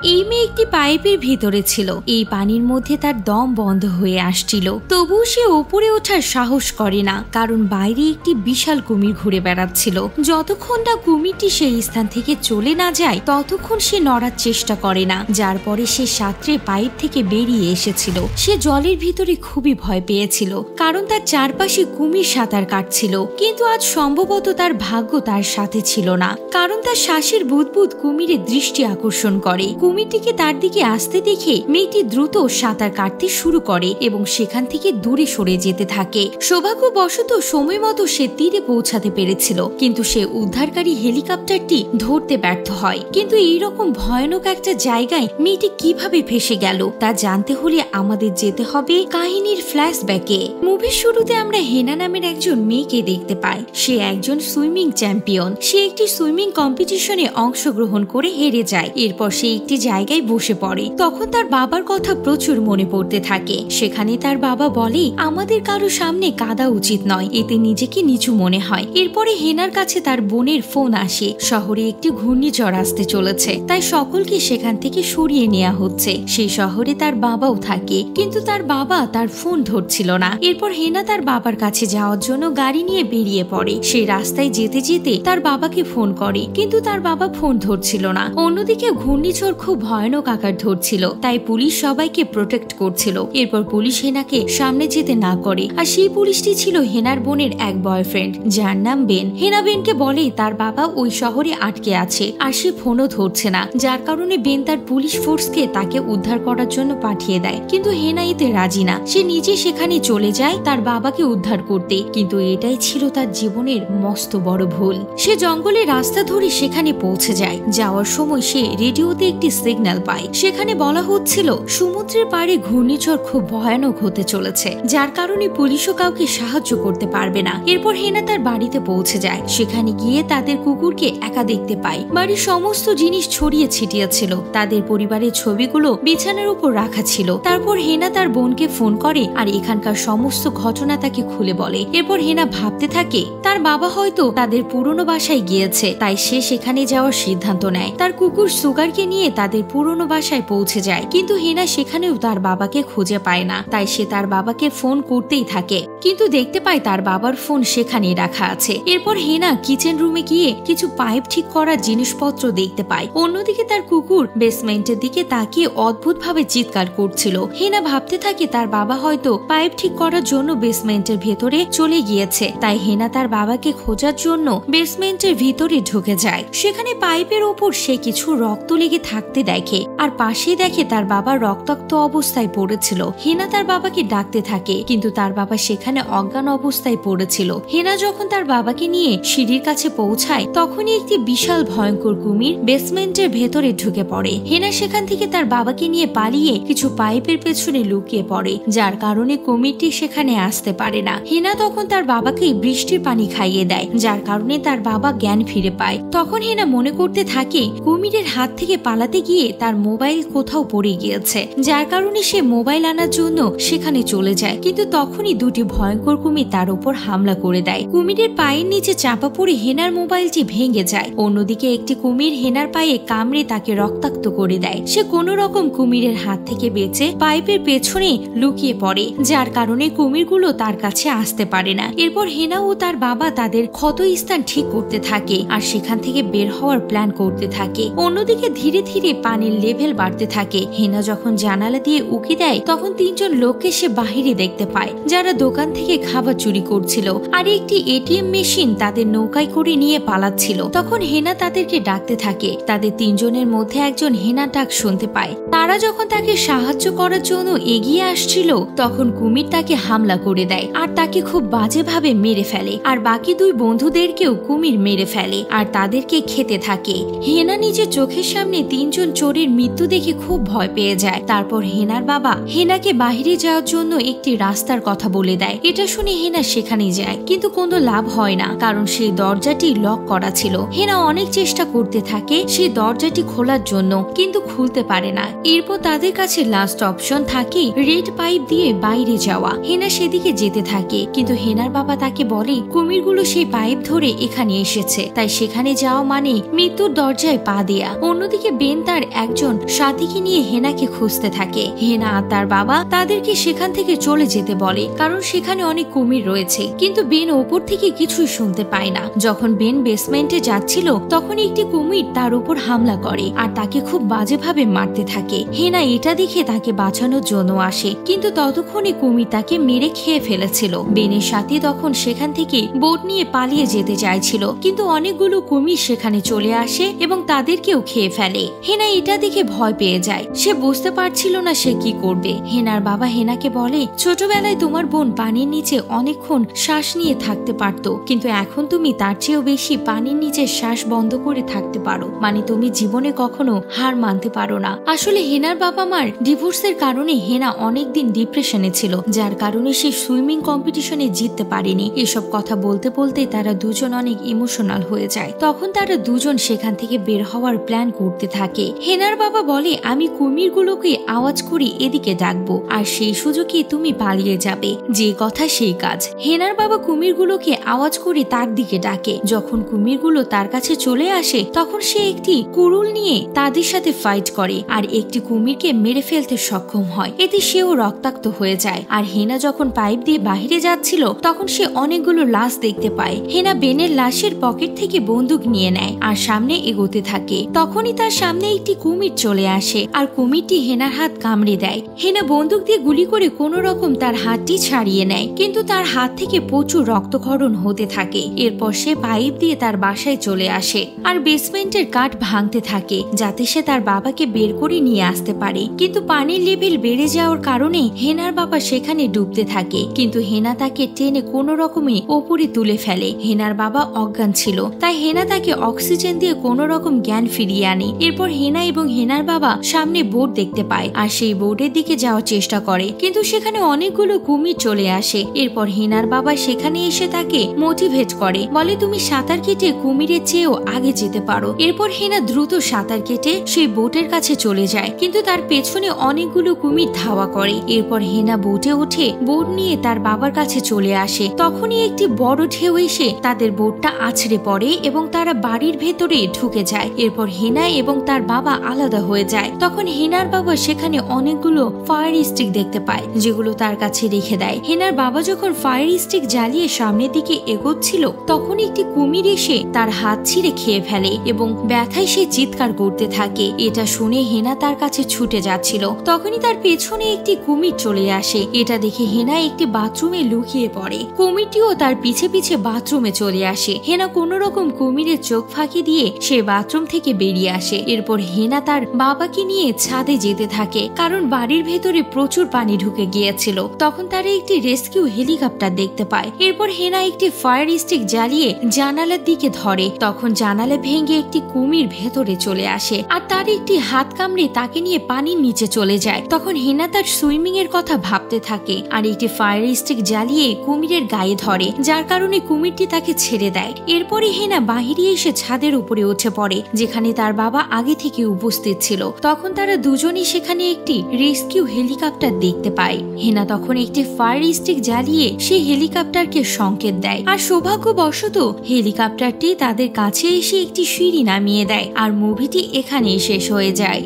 এই মেয়ে একটি পাইপের ভিতরে ছিল। এই পানির মধ্যে তার দম বন্ধ হয়ে আসছিল, তবুও সে উপরে ওঠার সাহস করে না, কারণ বাইরে একটি বিশাল কুমির ঘুরে বেড়াচ্ছিল। যতক্ষণ না কুমিরটি সেই স্থান থেকে চলে না যায় ততক্ষণ সে নড়ার চেষ্টা করে না, যার পরে সে সাঁতরে পাইপ থেকে বেরিয়ে এসেছিল। সে জলের ভিতরে খুবই ভয় পেয়েছিল, কারণ তার চারপাশে কুমির সাঁতার কাটছিল। কিন্তু আজ সম্ভবত তার ভাগ্য তার সাথে ছিল না, কারণ তার শ্বাসের বুদবুদ কুমিরের দৃষ্টি আকর্ষণ করে। কুমিরটিকে তার দিকে আসতে দেখে মেয়েটি দ্রুত সাঁতার কাটতে শুরু করে এবং সেখান থেকে দূরে সরে যেতে থাকে। সৌভাগ্যবশত সময় মতো সে তীরে পৌঁছাতে পেরেছিল, কিন্তু সে উদ্ধারকারী হেলিকপ্টারটি ধরতে ব্যর্থ হয়। কিন্তু এইরকম ভয়ানক একটা জায়গায় মেয়েটি কিভাবে ফেসে গেল তা জানতে হলে আমাদের যেতে হবে কাহিনীর ফ্ল্যাশব্যাকে। মুভির শুরুতে আমরা হেনা নামের একজন মেয়েকে দেখতে পাই। সে একজন সুইমিং চ্যাম্পিয়ন। সে একটি সুইমিং কম্পিটিশনে অংশগ্রহণ করে হেরে যায়। এরপর সে একটি জায়গায় বসে পড়ে। তখন তার বাবার কথা প্রচুর মনে পড়তে থাকে। সেখানে তার বাবা বলে, আমাদের কারো সামনে কাঁদা উচিত নয়, এতে নিজেকে নিচু মনে হয়। এরপরে হেনার কাছে তার বোনের ফোন আসে। শহরে একটি ঘূর্ণিঝড় আসতে চলেছে, তাই সকলকে সেখান থেকে সরিয়ে নেওয়া হচ্ছে। সেই শহরে তার বাবাও থাকে, কিন্তু তার বাবা তার ফোন ধরছিল না। এরপর হেনা তার বাবার কাছে যাওয়ার জন্য গাড়ি নিয়ে বেরিয়ে পড়ে। সেই রাস্তায় যেতে যেতে তার বাবাকে ফোন করে, কিন্তু তার বাবা ফোন ধরছিল না। অন্যদিকে ঘূর্ণিঝড় খুব ভয়ানক আকার ধরছিল, তাই পুলিশ সবাইকে প্রোটেক্ট করছিল। এরপর পুলিশ হেনাকে সামনে যেতে না করে, আর সেই পুলিশটি ছিল হেনার বোনের এক বয়ফ্রেন্ড, যার নাম বেন। হেনা বেনকে বলে তার বাবা ওই শহরে আটকে আছে আর সে ফোনও ধরছে না, যার কারণে বেন তার পুলিশ ফোর্সকে তাকে উদ্ধার করার জন্য পাঠিয়ে দেয়। কিন্তু হেনা এতে রাজি না। সে নিজে সেখানে চলে যায় তার বাবাকে উদ্ধার করতে, কিন্তু এটাই ছিল তার জীবনের মস্ত বড় ভুল। সে জঙ্গলের রাস্তা ধরে সেখানে পৌঁছে যায়। যাওয়ার সময় সে রেডিওতে একটি সিগন্যাল পায়। সেখানে বলা হচ্ছিল সমুদ্রের পাড়ে ঘূর্ণিঝড় খুব ভয়ানক হতে চলেছে, যার কারণে পুলিশও কাউকে সাহায্য করতে পারবে না। এরপর হেনা তার বাড়িতে পৌঁছে যায়। সেখানে গিয়ে তাদের কুকুরকে একা দেখতে পায়। বাড়ির সমস্ত জিনিস ছড়িয়ে ছিটিয়ে ছিল। তাদের পরিবারের ছবিগুলো বিছানার উপর রাখা ছিল। তারপর হেনা তার বোনকে ফোন করে আর এখানকার সমস্ত ঘটনা তাকে খুলে বলে। এরপর হেনা ভাবতে থাকে তার বাবা হয়তো তাদের পুরনো বাসায় গিয়েছে, তাই সে সেখানে যাওয়ার সিদ্ধান্ত নেয়। তার কুকুর সুগারকে নিয়ে তাদের পুরনো বাসায় পৌঁছে যায়, কিন্তু হেনা সেখানেও তার বাবাকে খুঁজে পায় না। তাই সে তার বাবাকে ফোন করতেই থাকে, কিন্তু দেখতে পায় তার বাবার ফোন সেখানেই রাখা আছে। এরপর হেনা কিচেন রুমে গিয়ে কিছু পাইপ ঠিক করার জিনিসপত্র দেখতে পায়। অন্যদিকে তার কুকুর বেসমেন্টের দিকে তাকিয়ে অদ্ভুতভাবে চিৎকার করছিল। হেনা ভাবতে থাকে তার বাবা হয়তো পাইপ ঠিক করার জন্য বেসমেন্টের ভেতরে চলে গিয়েছে। তাই হেনা তার বাবাকে খোঁজার জন্য বেসমেন্টের ভিতরে ঢুকে যায়। সেখানে পাইপের ওপর সে কিছু রক্ত লেগে থাকতে দেখে, আর পাশেই দেখে তার বাবা রক্তাক্ত অবস্থায় পড়েছিল। হেনা তার বাবাকে ডাকতে থাকে, কিন্তু তার বাবা সেখানে অজ্ঞান অবস্থায় পড়েছিল। হেনা যখন তার বাবাকে নিয়ে সিঁড়ির কাছে পৌঁছায়, তখনই একটি বিশাল ভয়ঙ্কর কুমির বেসমেন্টের ভেতরে ঢুকে পড়ে। হেনা সেখান থেকে তার বাবাকে নিয়ে পালিয়ে কিছু পাইপের পেছনে লুকিয়ে পড়ে, যার কারণে কুমিরটি সেখানে আসতে পারে না। হেনা তখন তার বাবাকে বৃষ্টির পানি খাইয়ে দেয়, যার কারণে তার বাবা জ্ঞান ফিরে পায়। তখন হেনা মনে করতে থাকে কুমিরের হাত থেকে পালাতে গিয়ে তার মোবাইল কোথাও পড়ে গিয়েছে, যার কারণে সে মোবাইল আনার জন্য সেখানে চলে যায়। কিন্তু তখনই দুটি ভয়ঙ্কর কুমির তার উপর হামলা করে দেয়। কুমিরের পায়ের নিচে চাপা পড়ে হেনার মোবাইলটি ভেঙে যায়। অন্যদিকে একটি কুমির হেনার পায়ে কামড়ে তাকে রক্তাক্ত করে দেয়। সে কোনো রকম কুমিরের হাত থেকে বেঁচে পাইপের পেছনে লুকিয়ে পড়ে, যার কারণে কুমিরগুলো তার কাছে আসতে পারে না। এরপর হেনা ও তার বাবা তাদের ক্ষত স্থান ঠিক করতে থাকে আর সেখান থেকে বের হওয়ার প্ল্যান করতে থাকে। অন্যদিকে ধীরে ধীরে পানির লেভেল বাড়তে থাকে। হেনা যখন জানালা দিয়ে উকি দেয়, তখন তিনজন লোককে সে বাহিরে দেখতে পায়, যারা দোকান থেকে খাবার চুরি করছিল আর একটি এটিএম মেশিন তাদের নৌকায় করে নিয়ে পালাচ্ছিল। তখন হেনা তাদেরকে ডাকতে থাকে। তাদের তিনজনের মধ্যে একজন হেনা ডাক শুনতে পায়। তারা যখন তাকে সাহায্য করার জন্য এগিয়ে আসছিল, তখন কুমির তাকে হামলা করে দেয় আর তাকে খুব বাজেভাবে মেরে ফেলে। আর বাকি দুই বন্ধুদেরকেও কুমির মেরে ফেলে আর তাদেরকে খেতে থাকে। হেনা নিজের চোখের সামনে তিনজন চোরের মৃত্যু দেখে খুব ভয় পেয়ে যায়। তারপর হেনার বাবা হেনাকে বাহিরে যাওয়ার জন্য একটি রাস্তার কথা বলে দেয়। এটা শুনে হেনা সেখানে যায়, কিন্তু কোনো লাভ হয় না, কারণ সেই দরজাটি লক করা ছিল। হেনা অনেক চেষ্টা করতে থাকে সেই দরজাটি খোলার জন্য, কিন্তু খুলতে পারে না। এরপর তাদের কাছে লাস্ট অপশন থাকে রেড পাইপ দিয়ে বাইরে যাওয়া। হেনা সেদিকে যেতে থাকে, কিন্তু হেনার বাবা তাকে বলে কুমিরগুলো সেই পাইপ ধরে এখানে এসেছে, তাই সেখানে যাওয়া মানে মৃত্যুর দরজায় পা দেয়া। অন্যদিকে বেন তার একজন সাথীকে নিয়ে হেনাকে খুঁজতে থাকে। হেনা আর তার বাবা তাদেরকে সেখান থেকে চলে যেতে বলে, কারণ সেখানে অনেক কুমির রয়েছে। কিন্তু বেন ওপর থেকে কিছুই শুনতে পায় না। যখন বেন বেসমেন্টে যাচ্ছিল তখন একটি কুমির তার উপর হামলা করে আর তাকে খুব বাজেভাবে মারতে থাকে। হেনা এটা দেখে তাকে বাঁচানোর জন্য আসে, কিন্তু ততক্ষণে কুমির তাকে মেরে খেয়ে ফেলেছিল। বেনের সাথে তখন সেখান থেকে বোট নিয়ে পালিয়ে যেতে চাইছিল, কিন্তু অনেকগুলো কুমির সেখানে চলে আসে এবং তাদেরকেও খেয়ে ফেলে। হেনা এটা দেখে ভয় পেয়ে যায়। সে বুঝতে পারছিল না সে কি করবে। হেনার বাবা হেনাকে বলে, ছোটবেলায় তোমার বোন পানির নিচে অনেকক্ষণ শ্বাস নিয়ে থাকতে পারত, কিন্তু এখন তুমি তার চেয়েও বেশি পানির নিচে শ্বাস বন্ধ করে থাকতে পারো, মানে তুমি জীবনে কখনো হার মানতে পারো না। আসলে হেনার বাবা মার ডিভোর্সের কারণে হেনা অনেকদিন ডিপ্রেশনে ছিল, যার কারণে সে সুইমিং কম্পিটিশনে জিততে পারেনি। এসব কথা বলতে বলতে তারা দুজন অনেক ইমোশনাল হয়ে যায়। তখন তারা দুজন সেখান থেকে বের হওয়ার প্ল্যান করতে থাকে। হেনার বাবা বলে, আমি কুমিরগুলোকে আওয়াজ করে এদিকে ডাকবো, আর সেই সুযোগে তুমি পালিয়ে যাবে। যে কথা সেই কাজ। হেনার বাবা কুমিরগুলোকে আওয়াজ করে তার দিকে ডাকে। যখন কুমিরগুলো তার কাছে চলে আসে তখন সে একটি কুড়ুল নিয়ে তাদের সাথে ফাইট করে আর একটি কুমিরকে মেরে ফেলতে সক্ষম হয়। এতে সেও রক্তাক্ত হয়ে যায়। আর হেনা যখন পাইপ দিয়ে বাহিরে যাচ্ছিল তখন সে অনেকগুলো লাশ দেখতে পায়। হেনা বেনের লাশের পকেট থেকে বন্দুক নিয়ে নেয় আর সামনে এগোতে থাকে। তখনই তার সামনে একটি কুমির চলে আসে আর কুমিরটি হেনার হাত কামড়ে দেয়। হেনা বন্দুক দিয়ে গুলি করে কোনো রকম তার হাতটি ছাড়িয়ে নেয়, কিন্তু তার হাত থেকে প্রচুর রক্তক্ষরণ হতে থাকে। এরপর সে পাইপ দিয়ে তার বাসায় চলে আসে আর বেসমেন্টের কাঠ ভাঙতে থাকে যাতে সে তার বাবাকে বের করে নিয়ে আসতে পারে। কিন্তু পানির লেভেল বেড়ে যাওয়ার কারণে হেনার বাবা সেখানে ডুবতে থাকে, কিন্তু হেনা তাকে টেনে কোনো রকমে ওপরে তুলে ফেলে। হেনার বাবা অজ্ঞান ছিল, তাই হেনা তাকে অক্সিজেন দিয়ে কোনো রকম জ্ঞান ফিরিয়ে আনে। এরপর হেনা এবং হেনার বাবা সামনে বোট দেখতে পায় আর সেই বোটের দিকে যাওয়ার চেষ্টা করে, কিন্তু সেখানে অনেকগুলো কুমির চলে আসে। এরপর হেনার বাবা সেখানে এসে তাকে মোটিভেট করে, বলে তুমি সাঁতার কেটে কুমিরের চেয়েও আগে যেতে পারো। এরপর হেনা দ্রুত সাঁতার কেটে সেই বোটের কাছে চলে যায়, কিন্তু তার পেছনে অনেকগুলো কুমির ধাওয়া করে। এরপর হেনা বোটে উঠে বোট নিয়ে তার বাবার কাছে চলে আসে। তখনই একটি বড় ঢেউ এসে তাদের বোটটা আছড়ে পড়ে এবং তারা বাড়ির ভেতরে ঢুকে যায়। এরপর হেনা এবং তার বাবা আলাদা হয়ে যায়। তখন হেনার বাবা সেখানে অনেকগুলো ফায়ার স্টিক দেখতে পায়, যেগুলো তার কাছে রেখে দেয়। হেনার বাবা যখন ফায়ার স্টিক জ্বালিয়ে সামনের দিকে এগোচ্ছিল তখন একটি কুমির এসে তার হাত ছিঁড়ে খেয়ে ফেলে এবং ব্যথায় সে চিৎকার করতে থাকে। এটা শুনে হেনা তার কাছে ছুটে যাচ্ছিল, তখনই তার পেছনে একটি কুমির চলে আসে। এটা দেখে হেনা একটি বাথরুমে লুকিয়ে পড়ে। কুমিরটিও তার পিছে পিছে বাথরুমে চলে আসে। হেনা কোনো রকম কুমিরের চোখ ফাঁকি দিয়ে সে বাথরুম থেকে বেরিয়ে আসে। এরপর হেনা তার বাবাকে নিয়ে ছাদে যেতে থাকে, কারণ বাড়ির ভেতরে প্রচুর পানি ঢুকে গিয়েছিল। তখন তারা একটি রেস্কিউ হেলিকপ্টার দেখতে পায়। এরপর হেনা একটি ফায়ার স্টিক জ্বালিয়ে জানালার দিকে ধরে। তখন জানালা ভেঙে একটি কুমির ভেতরে চলে আসে আর তার একটি হাত কামড়ে তাকে নিয়ে পানির নিচে চলে যায়। তখন হেনা তার সুইমিং এর কথা ভাবতে থাকে আর একটি ফায়ার স্টিক জ্বালিয়ে কুমিরের গায়ে ধরে, যার কারণে কুমিরটি তাকে ছেড়ে দেয়। এরপরে হেনা বাহিরে এসে ছাদের উপরে উঠে পড়ে, যেখানে তার বাবা আগে থেকে উপস্থিত ছিল। তখন তারা দুজনই সেখানে একটি রেস্কিউ হেলিকপ্টার দেখতে পায়। হেনা তখন একটি ফায়ার স্টিক জ্বালিয়ে সেই হেলিকপ্টারকে সংকেত দেয় আর সৌভাগ্যবশত হেলিকপ্টারটি তাদের কাছে এসে একটি সিঁড়ি নামিয়ে দেয় আর মুভিটি এখানেই শেষ হয়ে যায়।